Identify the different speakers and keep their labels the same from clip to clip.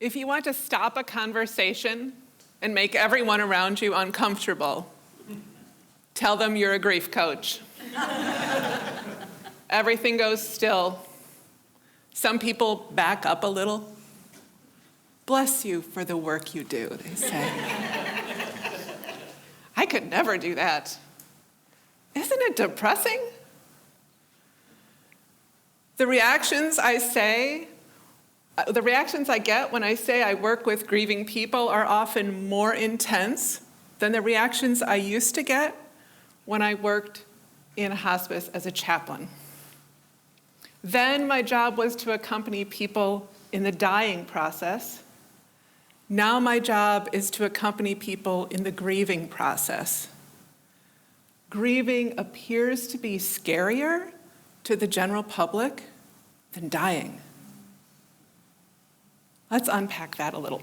Speaker 1: If you want to stop a conversation and make everyone around you uncomfortable, tell them you're a grief coach. Everything goes still. Some people back up a little. Bless you for the work you do, they say. I could never do that. Isn't it depressing? The reactions I get when I say I work with grieving people are often more intense than the reactions I used to get when I worked in hospice as a chaplain. Then my job was to accompany people in the dying process. Now my job is to accompany people in the grieving process. Grieving appears to be scarier to the general public than dying. Let's unpack that a little.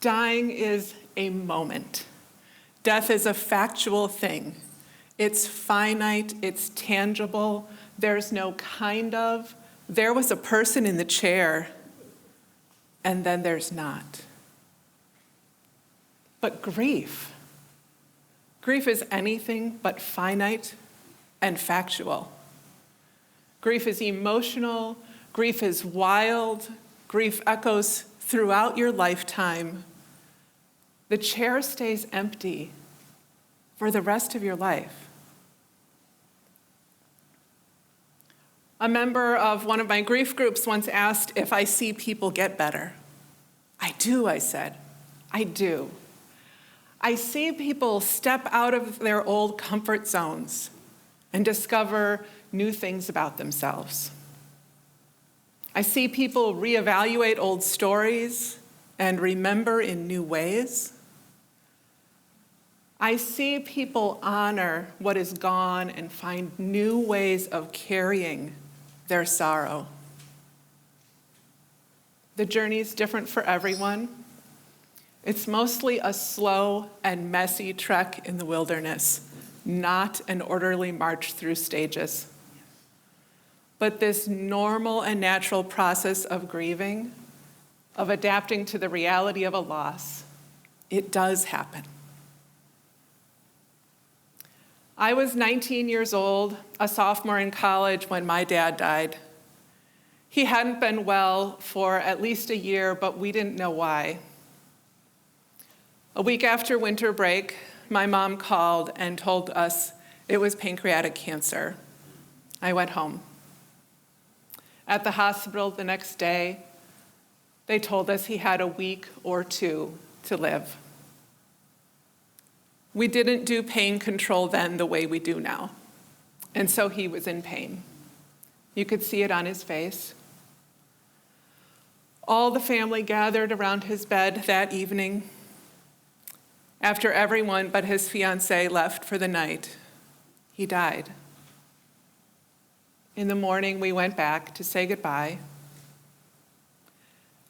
Speaker 1: Dying is a moment. Death is a factual thing. It's finite, it's tangible. There's no kind of. There was a person in the chair, and then there's not. But grief is anything but finite and factual. Grief is emotional. Grief is wild. Grief echoes throughout your lifetime. The chair stays empty for the rest of your life. A member of one of my grief groups once asked if I see people get better. I do, I said. I do. I see people step out of their old comfort zones and discover new things about themselves. I see people reevaluate old stories and remember in new ways. I see people honor what is gone and find new ways of carrying their sorrow. The journey's different for everyone. It's mostly a slow and messy trek in the wilderness, not an orderly march through stages. But this normal and natural process of grieving, of adapting to the reality of a loss, it does happen. I was 19 years old, a sophomore in college, when my dad died. He hadn't been well for at least a year, but we didn't know why. A week after winter break, my mom called and told us it was pancreatic cancer. I went home. At the hospital the next day, they told us he had a week or two to live. We didn't do pain control then the way we do now, and so he was in pain. You could see it on his face. All the family gathered around his bed that evening. After everyone but his fiancée left for the night, he died. In the morning, we went back to say goodbye.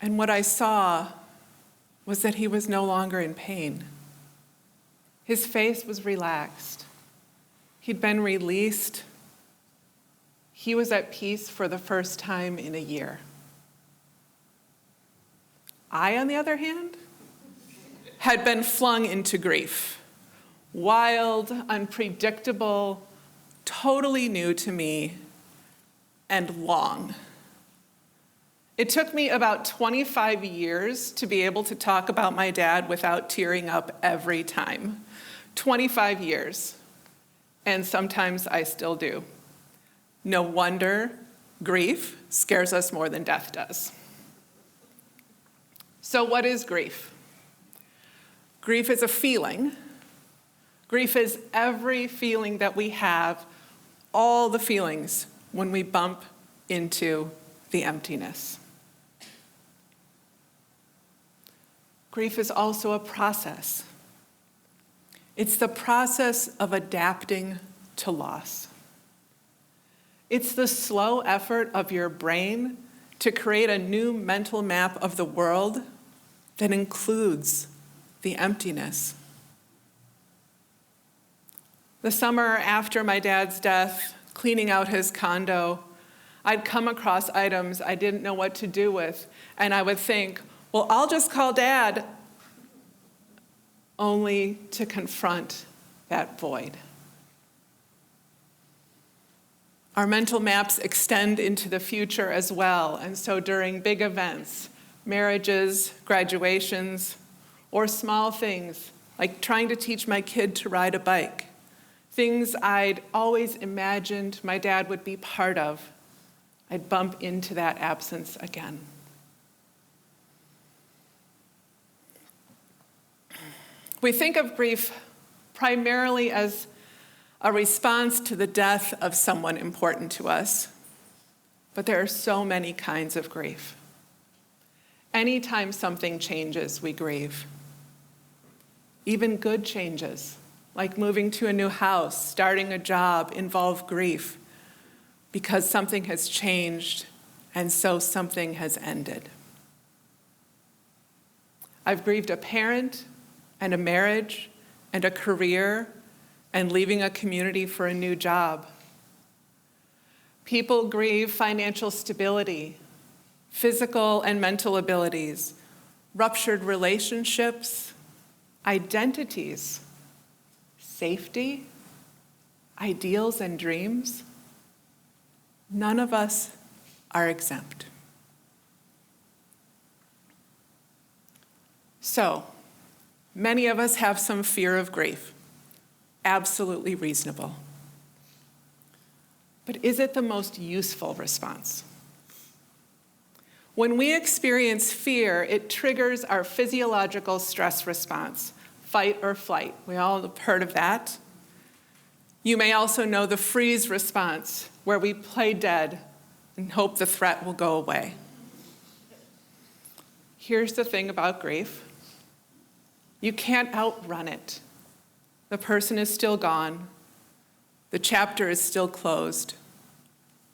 Speaker 1: And what I saw was that he was no longer in pain. His face was relaxed. He'd been released. He was at peace for the first time in a year. I, on the other hand, had been flung into grief. Wild, unpredictable, totally new to me, and long. It took me about 25 years to be able to talk about my dad without tearing up every time. 25 years. And sometimes I still do. No wonder grief scares us more than death does. So what is grief? Grief is a feeling. Grief is every feeling that we have, all the feelings when we bump into the emptiness. Grief is also a process. It's the process of adapting to loss. It's the slow effort of your brain to create a new mental map of the world that includes the emptiness. The summer after my dad's death, cleaning out his condo, I'd come across items I didn't know what to do with, and I would think, well, I'll just call Dad, only to confront that void. Our mental maps extend into the future as well, and so during big events, marriages, graduations, or small things like trying to teach my kid to ride a bike, things I'd always imagined my dad would be part of, I'd bump into that absence again. We think of grief primarily as a response to the death of someone important to us, but there are so many kinds of grief. Anytime something changes, we grieve. Even good changes, like moving to a new house, starting a job, involve grief because something has changed and so something has ended. I've grieved a parent and a marriage and a career and leaving a community for a new job. People grieve financial stability, physical and mental abilities, ruptured relationships, identities, safety, ideals and dreams. None of us are exempt. So, many of us have some fear of grief. Absolutely reasonable. But is it the most useful response? When we experience fear, it triggers our physiological stress response, fight or flight. We all have heard of that. You may also know the freeze response, where we play dead and hope the threat will go away. Here's the thing about grief. You can't outrun it. The person is still gone. The chapter is still closed.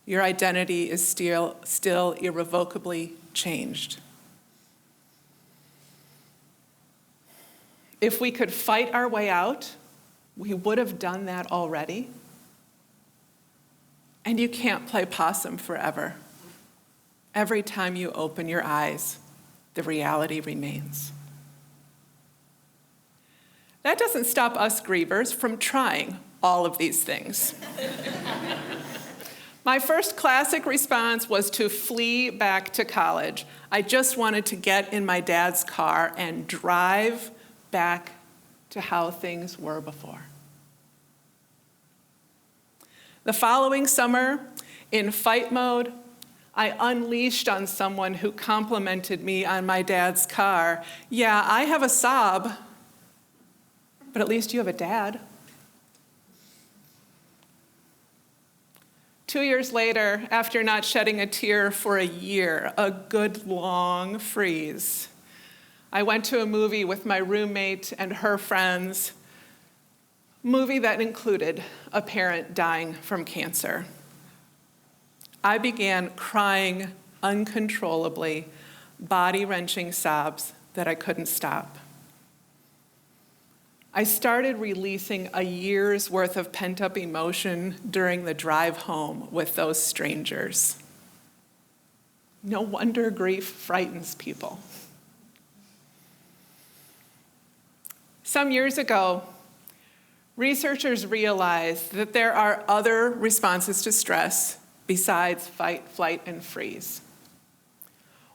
Speaker 1: Your identity is still irrevocably changed. If we could fight our way out, we would have done that already. And you can't play possum forever. Every time you open your eyes, the reality remains. That doesn't stop us grievers from trying all of these things. My first classic response was to flee back to college. I just wanted to get in my dad's car and drive back to how things were before. The following summer, in fight mode, I unleashed on someone who complimented me on my dad's car. Yeah, I have a Saab, but at least you have a dad. 2 years later, after not shedding a tear for a year, a good long freeze, I went to a movie with my roommate and her friends, movie that included a parent dying from cancer. I began crying uncontrollably, body-wrenching sobs that I couldn't stop. I started releasing a year's worth of pent-up emotion during the drive home with those strangers. No wonder grief frightens people. Some years ago, researchers realized that there are other responses to stress besides fight, flight, and freeze.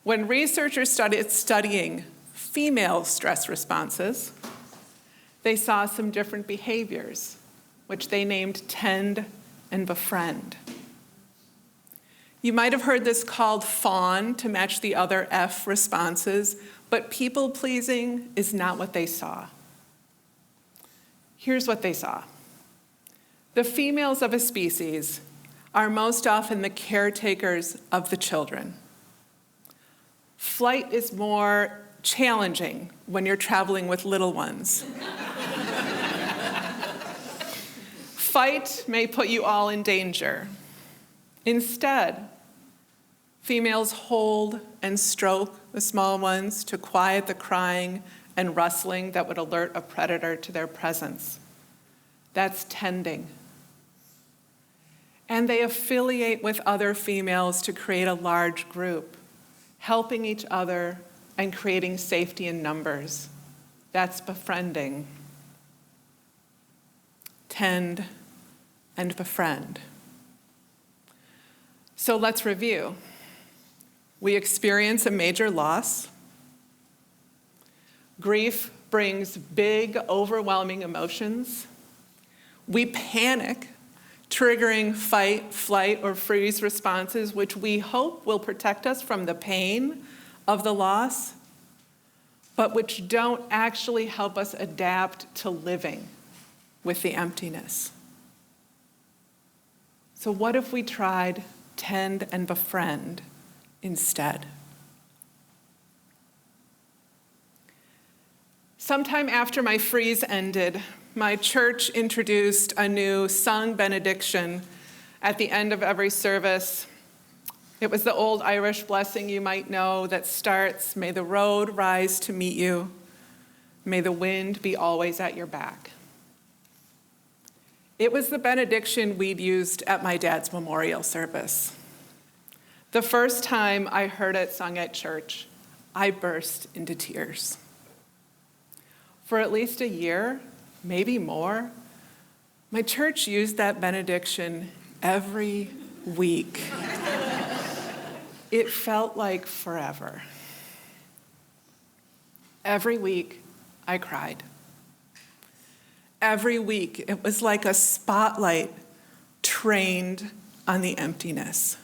Speaker 1: When researchers started studying female stress responses, they saw some different behaviors, which they named tend and befriend. You might have heard this called fawn to match the other F responses, but people-pleasing is not what they saw. Here's what they saw. The females of a species are most often the caretakers of the children. Flight is more challenging when you're traveling with little ones. Fight may put you all in danger. Instead, females hold and stroke the small ones to quiet the crying and rustling that would alert a predator to their presence. That's tending. and they affiliate with other females to create a large group, helping each other and creating safety in numbers. That's befriending. Tend and befriend. So let's review. We experience a major loss. Grief brings big, overwhelming emotions. We panic, triggering fight, flight, or freeze responses, which we hope will protect us from the pain of the loss, but which don't actually help us adapt to living with the emptiness. So what if we tried tend and befriend instead? Sometime after my freeze ended, my church introduced a new sung benediction at the end of every service. It was the old Irish blessing you might know that starts, "May the road rise to meet you. May the wind be always at your back." It was the benediction we'd used at my dad's memorial service. The first time I heard it sung at church, I burst into tears. For at least a year, maybe more, my church used that benediction every week. It felt like forever. Every week, I cried. Every week, it was like a spotlight trained on the emptiness.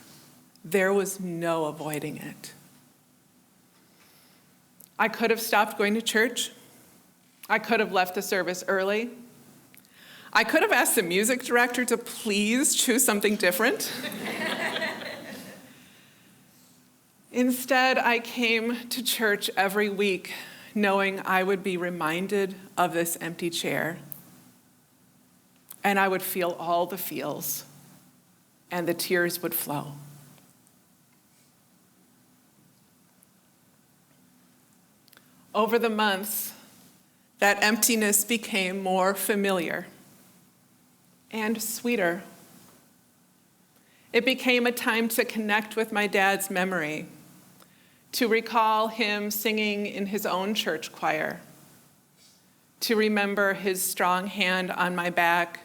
Speaker 1: There was no avoiding it. I could have stopped going to church. I could have left the service early. I could have asked the music director to please choose something different. Instead, I came to church every week knowing I would be reminded of this empty chair, and I would feel all the feels, and the tears would flow. Over the months, that emptiness became more familiar and sweeter. It became a time to connect with my dad's memory, to recall him singing in his own church choir, to remember his strong hand on my back,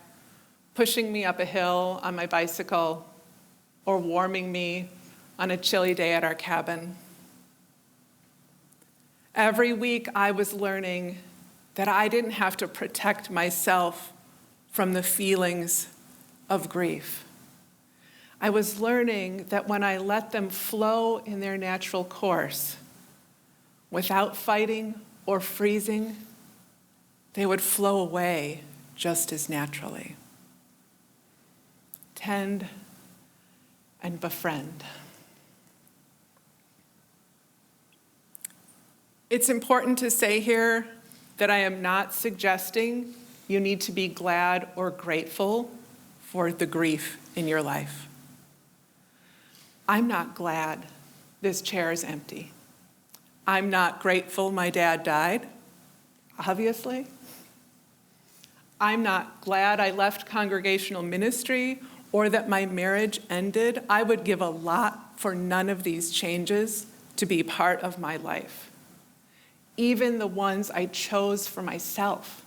Speaker 1: pushing me up a hill on my bicycle, or warming me on a chilly day at our cabin. Every week I was learning that I didn't have to protect myself from the feelings of grief. I was learning that when I let them flow in their natural course, without fighting or freezing, they would flow away just as naturally. Tend and befriend. It's important to say here that I am not suggesting you need to be glad or grateful for the grief in your life. I'm not glad this chair is empty. I'm not grateful my dad died, obviously. I'm not glad I left congregational ministry or that my marriage ended. I would give a lot for none of these changes to be part of my life, even the ones I chose for myself,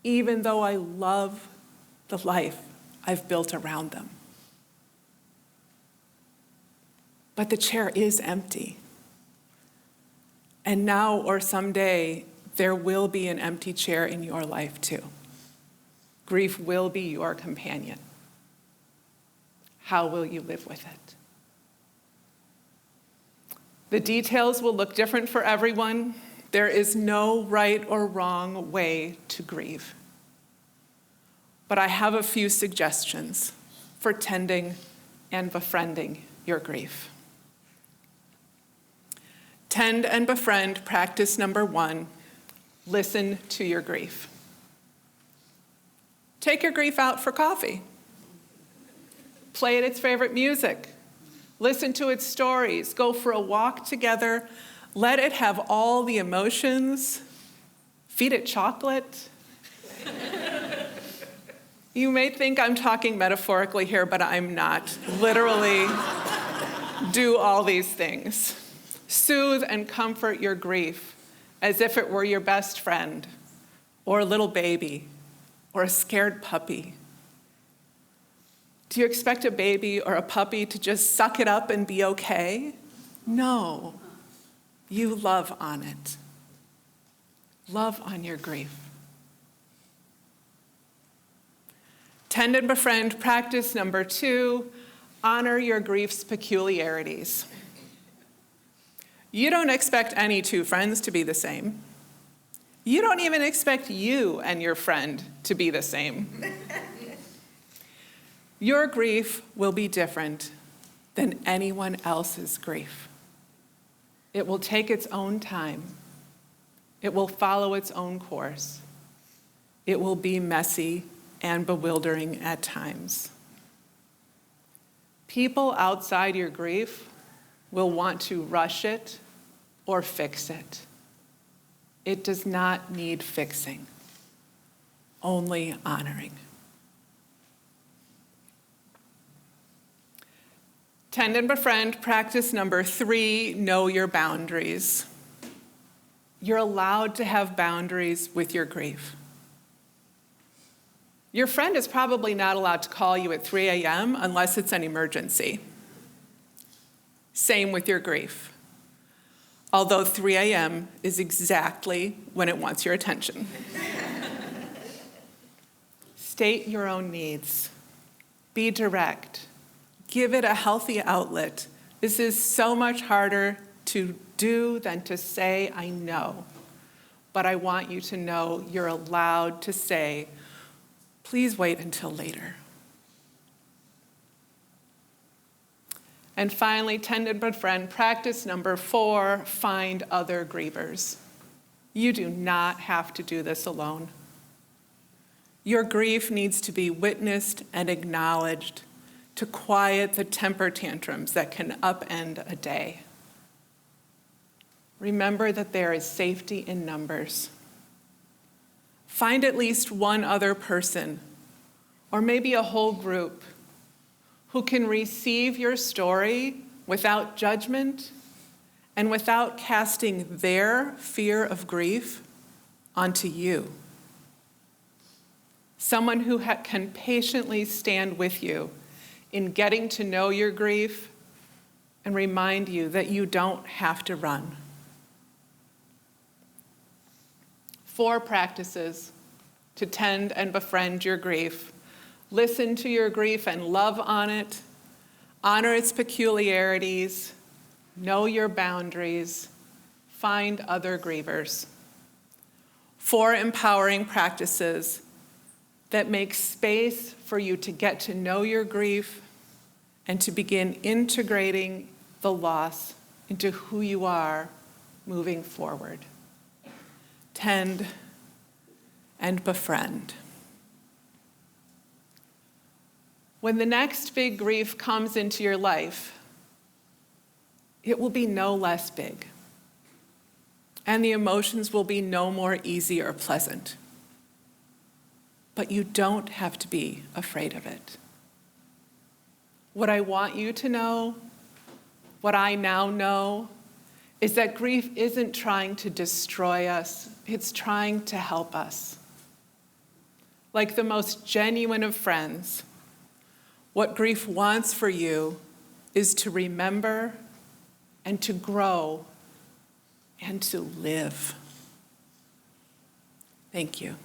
Speaker 1: even though I love the life I've built around them. But the chair is empty. And now or someday, there will be an empty chair in your life too. Grief will be your companion. How will you live with it? The details will look different for everyone. There is no right or wrong way to grieve. But I have a few suggestions for tending and befriending your grief. Tend and befriend practice number 1, listen to your grief. Take your grief out for coffee. Play it its favorite music. Listen to its stories. Go for a walk together. Let it have all the emotions. Feed it chocolate. You may think I'm talking metaphorically here, but I'm not. Literally, do all these things. Soothe and comfort your grief as if it were your best friend, or a little baby, or a scared puppy. Do you expect a baby or a puppy to just suck it up and be okay? No. You love on it. Love on your grief. Tend and befriend practice number 2, honor your grief's peculiarities. You don't expect any two friends to be the same. You don't even expect you and your friend to be the same. Your grief will be different than anyone else's grief. It will take its own time. It will follow its own course. It will be messy and bewildering at times. People outside your grief will want to rush it or fix it. It does not need fixing, only honoring. Tend and befriend practice number 3, know your boundaries. You're allowed to have boundaries with your grief. Your friend is probably not allowed to call you at 3 a.m. unless it's an emergency. Same with your grief. Although 3 a.m. is exactly when it wants your attention. State your own needs. Be direct. Give it a healthy outlet. This is so much harder to do than to say, I know. But I want you to know you're allowed to say, please wait until later. And finally, tend and befriend practice number 4, find other grievers. You do not have to do this alone. Your grief needs to be witnessed and acknowledged to quiet the temper tantrums that can upend a day. Remember that there is safety in numbers. Find at least one other person, or maybe a whole group, who can receive your story without judgment and without casting their fear of grief onto you. Someone who can patiently stand with you in getting to know your grief and remind you that you don't have to run. 4 practices to tend and befriend your grief. Listen to your grief and love on it. Honor its peculiarities. Know your boundaries. Find other grievers. 4 empowering practices that make space for you to get to know your grief and to begin integrating the loss into who you are moving forward. Tend and befriend. When the next big grief comes into your life, it will be no less big, and the emotions will be no more easy or pleasant. But you don't have to be afraid of it. What I want you to know, what I now know, is that grief isn't trying to destroy us, it's trying to help us. Like the most genuine of friends, what grief wants for you is to remember and to grow and to live. Thank you.